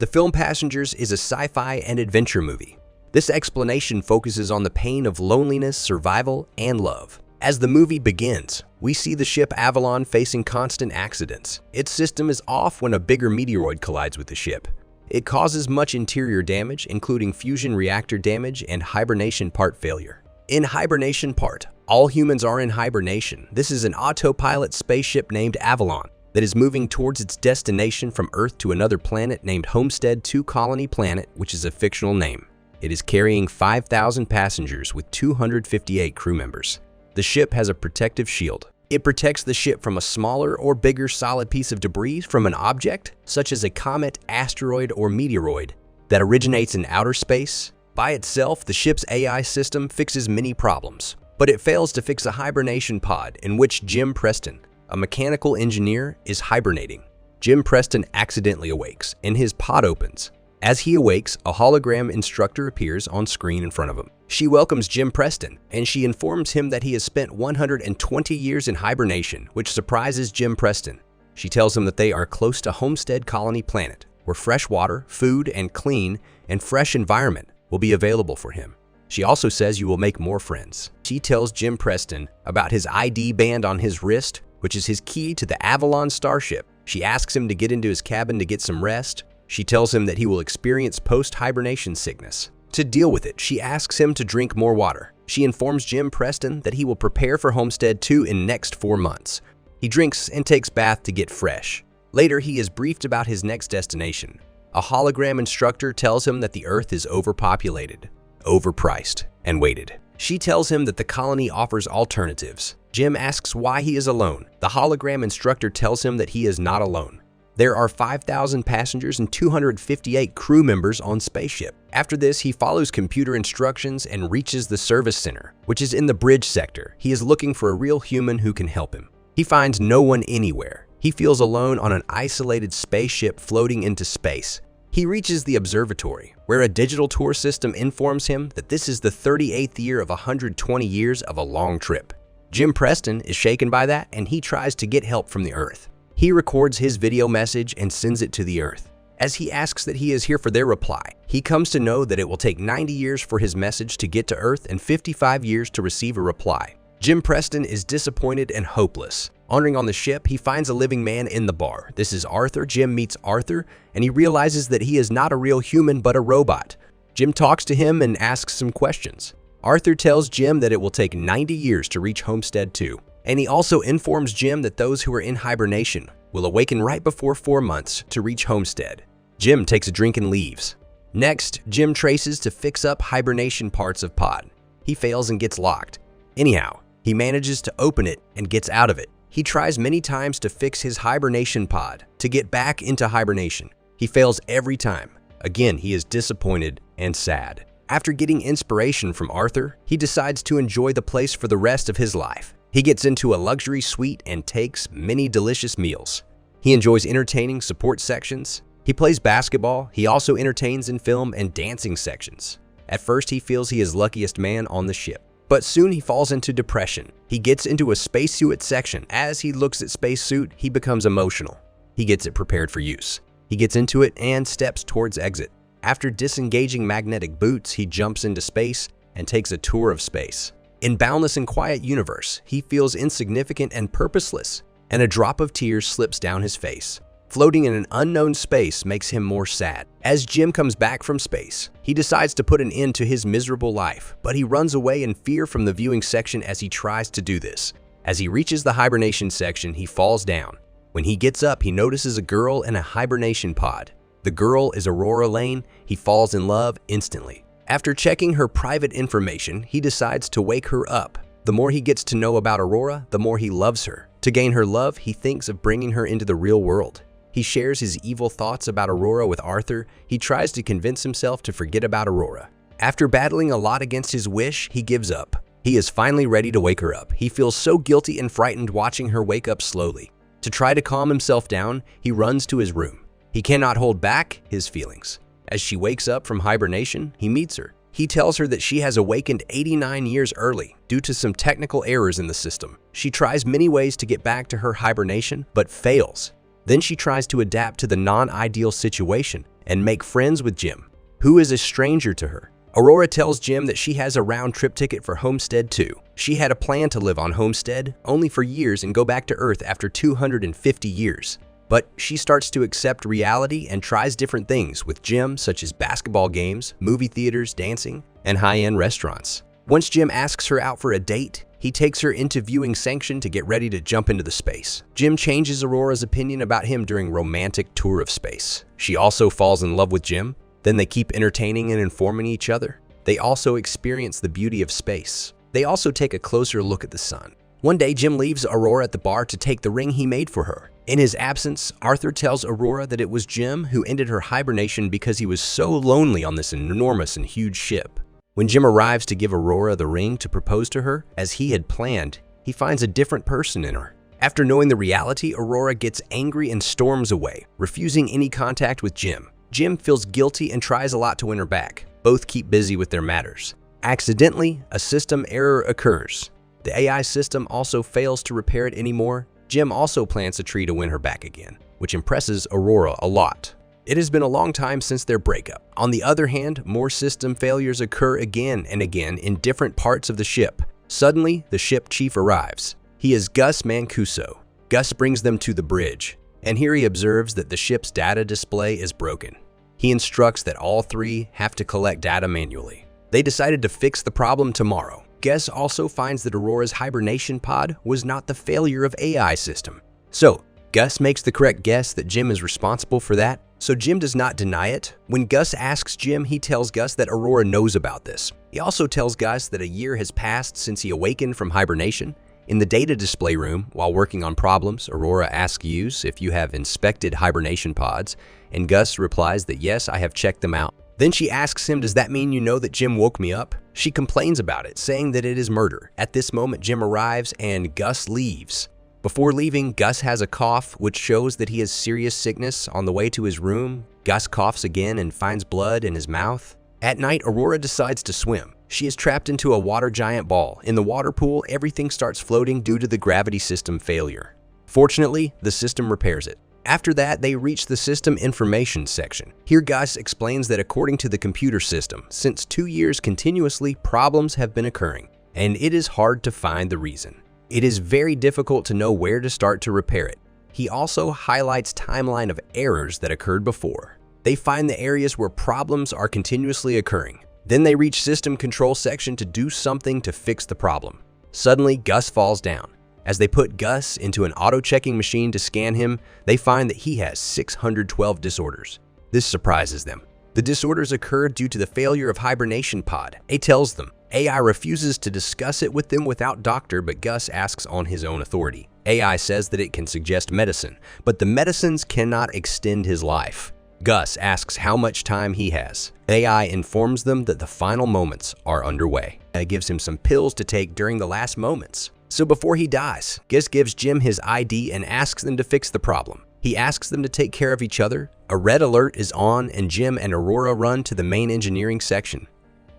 The film Passengers is a sci-fi and adventure movie. This explanation focuses on the pain of loneliness, survival, and love. As the movie begins, we see the ship Avalon facing constant accidents. Its system is off when a bigger meteoroid collides with the ship. It causes much interior damage, including fusion reactor damage and hibernation part failure. In hibernation part, all humans are in hibernation. This is an autopilot spaceship named Avalon that is moving towards its destination from Earth to another planet named Homestead 2 Colony Planet, which is a fictional name. It is carrying 5,000 passengers with 258 crew members. The ship has a protective shield. It protects the ship from a smaller or bigger solid piece of debris from an object, such as a comet, asteroid, or meteoroid, that originates in outer space. By itself, the ship's AI system fixes many problems, but it fails to fix a hibernation pod in which Jim Preston, a mechanical engineer, is hibernating. Jim Preston accidentally awakes, and his pod opens. As he awakes, a hologram instructor appears on screen in front of him. She welcomes Jim Preston, and she informs him that he has spent 120 years in hibernation, which surprises Jim Preston. She tells him that they are close to Homestead Colony Planet, where fresh water, food, and clean and fresh environment will be available for him. She also says you will make more friends. She tells Jim Preston about his ID band on his wrist, which is his key to the Avalon starship. She asks him to get into his cabin to get some rest. She tells him that he will experience post-hibernation sickness. To deal with it, she asks him to drink more water. She informs Jim Preston that he will prepare for Homestead 2 in next 4 months. He drinks and takes bath to get fresh. Later, he is briefed about his next destination. A hologram instructor tells him that the Earth is overpopulated, overpriced, and weighted. She tells him that the colony offers alternatives. Jim asks why he is alone. The hologram instructor tells him that he is not alone. There are 5,000 passengers and 258 crew members on spaceship. After this, he follows computer instructions and reaches the service center, which is in the bridge sector. He is looking for a real human who can help him. He finds no one anywhere. He feels alone on an isolated spaceship floating into space. He reaches the observatory, where a digital tour system informs him that this is the 38th year of 120 years of a long trip. Jim Preston is shaken by that, and he tries to get help from the Earth. He records his video message and sends it to the Earth. As he asks that he is here for their reply, he comes to know that it will take 90 years for his message to get to Earth and 55 years to receive a reply. Jim Preston is disappointed and hopeless. Entering on the ship, he finds a living man in the bar. This is Arthur. Jim meets Arthur, and he realizes that he is not a real human but a robot. Jim talks to him and asks some questions. Arthur tells Jim that it will take 90 years to reach Homestead 2. And he also informs Jim that those who are in hibernation will awaken right before 4 months to reach Homestead. Jim takes a drink and leaves. Next, Jim traces to fix up hibernation parts of pod. He fails and gets locked. Anyhow, he manages to open it and gets out of it. He tries many times to fix his hibernation pod to get back into hibernation. He fails every time. Again, he is disappointed and sad. After getting inspiration from Arthur, he decides to enjoy the place for the rest of his life. He gets into a luxury suite and takes many delicious meals. He enjoys entertaining support sections. He plays basketball. He also entertains in film and dancing sections. At first, he feels he is luckiest man on the ship, but soon he falls into depression. He gets into a spacesuit section. As he looks at spacesuit, he becomes emotional. He gets it prepared for use. He gets into it and steps towards exit. After disengaging magnetic boots, he jumps into space and takes a tour of space. In Boundless and Quiet Universe, he feels insignificant and purposeless, and a drop of tears slips down his face. Floating in an unknown space makes him more sad. As Jim comes back from space, he decides to put an end to his miserable life, but he runs away in fear from the viewing section as he tries to do this. As he reaches the hibernation section, he falls down. When he gets up, he notices a girl in a hibernation pod. The girl is Aurora Lane. He falls in love instantly. After checking her private information, he decides to wake her up. The more he gets to know about Aurora, the more he loves her. To gain her love, he thinks of bringing her into the real world. He shares his evil thoughts about Aurora with Arthur. He tries to convince himself to forget about Aurora. After battling a lot against his wish, he gives up. He is finally ready to wake her up. He feels so guilty and frightened watching her wake up slowly. To try to calm himself down, he runs to his room. He cannot hold back his feelings. As she wakes up from hibernation, he meets her. He tells her that she has awakened 89 years early due to some technical errors in the system. She tries many ways to get back to her hibernation, but fails. Then she tries to adapt to the non-ideal situation and make friends with Jim, who is a stranger to her. Aurora tells Jim that she has a round-trip ticket for Homestead 2. She had a plan to live on Homestead only for years and go back to Earth after 250 years. But she starts to accept reality and tries different things with Jim, such as basketball games, movie theaters, dancing, and high-end restaurants. Once Jim asks her out for a date, he takes her into viewing Sanction to get ready to jump into the space. Jim changes Aurora's opinion about him during romantic tour of space. She also falls in love with Jim. Then they keep entertaining and informing each other. They also experience the beauty of space. They also take a closer look at the sun. One day, Jim leaves Aurora at the bar to take the ring he made for her. In his absence, Arthur tells Aurora that it was Jim who ended her hibernation because he was so lonely on this enormous and huge ship. When Jim arrives to give Aurora the ring to propose to her, as he had planned, he finds a different person in her. After knowing the reality, Aurora gets angry and storms away, refusing any contact with Jim. Jim feels guilty and tries a lot to win her back. Both keep busy with their matters. Accidentally, a system error occurs. The AI system also fails to repair it anymore. Jim also plants a tree to win her back again, which impresses Aurora a lot. It has been a long time since their breakup. On the other hand, more system failures occur again and again in different parts of the ship. Suddenly, the ship chief arrives. He is Gus Mancuso. Gus brings them to the bridge, and here he observes that the ship's data display is broken. He instructs that all three have to collect data manually. They decided to fix the problem tomorrow. Gus also finds that Aurora's hibernation pod was not the failure of AI system. So, Gus makes the correct guess that Jim is responsible for that, so Jim does not deny it. When Gus asks Jim, he tells Gus that Aurora knows about this. He also tells Gus that a year has passed since he awakened from hibernation. In the data display room, while working on problems, Aurora asks Gus if you have inspected hibernation pods, and Gus replies that yes, I have checked them out. Then she asks him, does that mean you know that Jim woke me up? She complains about it, saying that it is murder. At this moment, Jim arrives and Gus leaves. Before leaving, Gus has a cough, which shows that he has serious sickness. On the way to his room, Gus coughs again and finds blood in his mouth. At night, Aurora decides to swim. She is trapped into a water giant ball. In the water pool, everything starts floating due to the gravity system failure. Fortunately, the system repairs it. After that, they reach the system information section. Here, Gus explains that according to the computer system, since 2 years continuously, problems have been occurring, and it is hard to find the reason. It is very difficult to know where to start to repair it. He also highlights timeline of errors that occurred before. They find the areas where problems are continuously occurring. Then they reach system control section to do something to fix the problem. Suddenly, Gus falls down. As they put Gus into an auto-checking machine to scan him, they find that he has 612 disorders. This surprises them. The disorders occur due to the failure of hibernation pod. A tells them. AI refuses to discuss it with them without doctor, but Gus asks on his own authority. AI says that it can suggest medicine, but the medicines cannot extend his life. Gus asks how much time he has. AI informs them that the final moments are underway. It gives him some pills to take during the last moments. So before he dies, Gus gives Jim his ID and asks them to fix the problem. He asks them to take care of each other. A red alert is on and Jim and Aurora run to the main engineering section.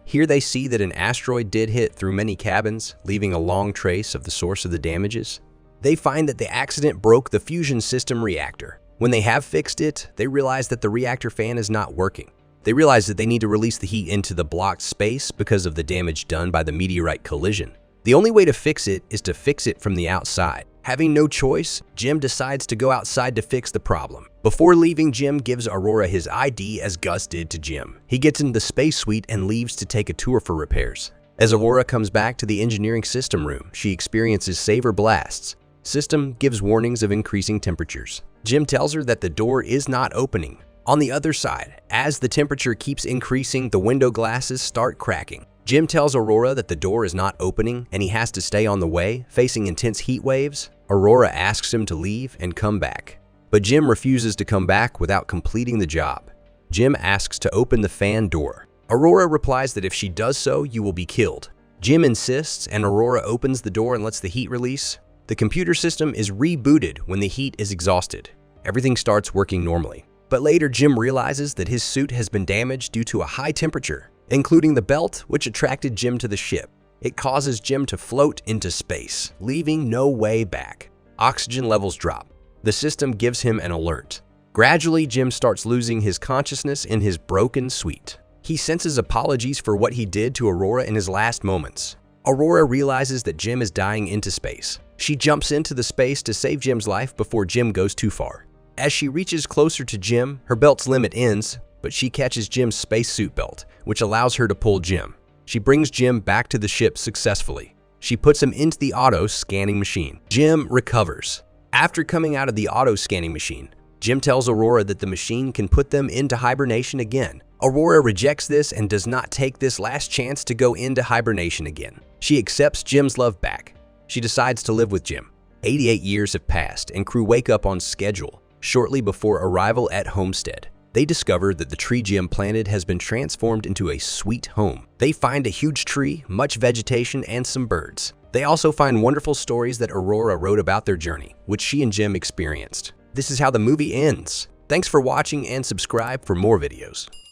Here they see that an asteroid did hit through many cabins, leaving a long trace of the source of the damages. They find that the accident broke the fusion system reactor. When they have fixed it, they realize that the reactor fan is not working. They realize that they need to release the heat into the blocked space because of the damage done by the meteorite collision. The only way to fix it is to fix it from the outside. Having no choice, Jim decides to go outside to fix the problem. Before leaving, Jim gives Aurora his ID as Gus did to Jim. He gets in the space suite and leaves to take a tour for repairs. As Aurora comes back to the engineering system room, she experiences saber blasts. System gives warnings of increasing temperatures. Jim tells her that the door is not opening. On the other side, as the temperature keeps increasing, the window glasses start cracking. Jim tells Aurora that the door is not opening and he has to stay on the way, facing intense heat waves. Aurora asks him to leave and come back, but Jim refuses to come back without completing the job. Jim asks to open the fan door. Aurora replies that if she does so, you will be killed. Jim insists and Aurora opens the door and lets the heat release. The computer system is rebooted when the heat is exhausted. Everything starts working normally. But later, Jim realizes that his suit has been damaged due to a high temperature, including the belt which attracted Jim to the ship. It causes Jim to float into space, leaving no way back. Oxygen levels drop. The system gives him an alert. Gradually, Jim starts losing his consciousness in his broken suite. He senses apologies for what he did to Aurora in his last moments. Aurora realizes that Jim is dying into space. She jumps into the space to save Jim's life before Jim goes too far. As she reaches closer to Jim, her belt's limit ends, but she catches Jim's spacesuit belt, which allows her to pull Jim. She brings Jim back to the ship successfully. She puts him into the auto-scanning machine. Jim recovers. After coming out of the auto-scanning machine, Jim tells Aurora that the machine can put them into hibernation again. Aurora rejects this and does not take this last chance to go into hibernation again. She accepts Jim's love back. She decides to live with Jim. 88 years have passed and crew wake up on schedule. Shortly before arrival at Homestead, they discover that the tree Jim planted has been transformed into a sweet home. They find a huge tree, much vegetation, and some birds. They also find wonderful stories that Aurora wrote about their journey, which she and Jim experienced. This is how the movie ends. Thanks for watching and subscribe for more videos.